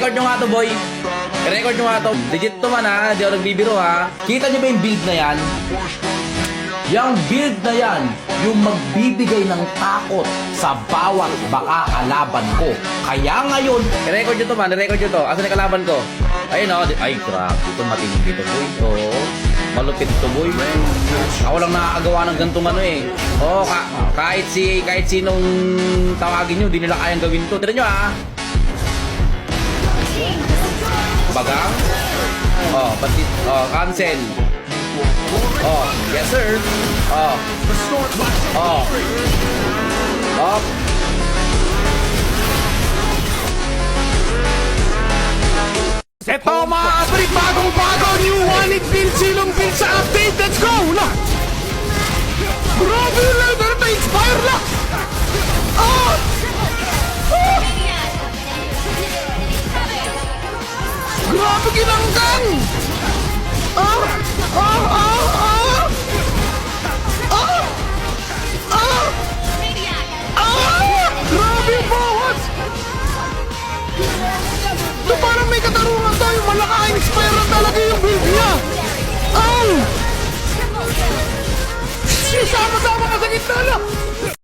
I-record nyo nga to, boy. I-record nyo nga to. Legit to man, ha. Di ako nagbibiro, ha. Kita nyo ba yung build na yan? Yung build na yan, yung magbibigay ng takot sa bawat baka kalaban ko. Kaya ngayon, i-record nyo to, man. I-record nyo to. Asan yung kalaban ko? Ayun, o. Ay, grabe. Ito matindi to, boy. Oo. Malupit to, boy. Ako lang nakakagawa ng gantong ano, eh. Oo, kahit sinong tawagin nyo, di nila kayang gawin to. Tira nyo, ha. Bagang. Oh, pati. Oh, cancel. Oh, yes sir. Oh. Oh. Up. Eto mga kapatid, bagong-bago, new one, it build, silong build sa update, let's go! La! Grabe yung level, na-inspire la! Ah! Ah! Grabe ginanggang! Ah! Ah! Ah!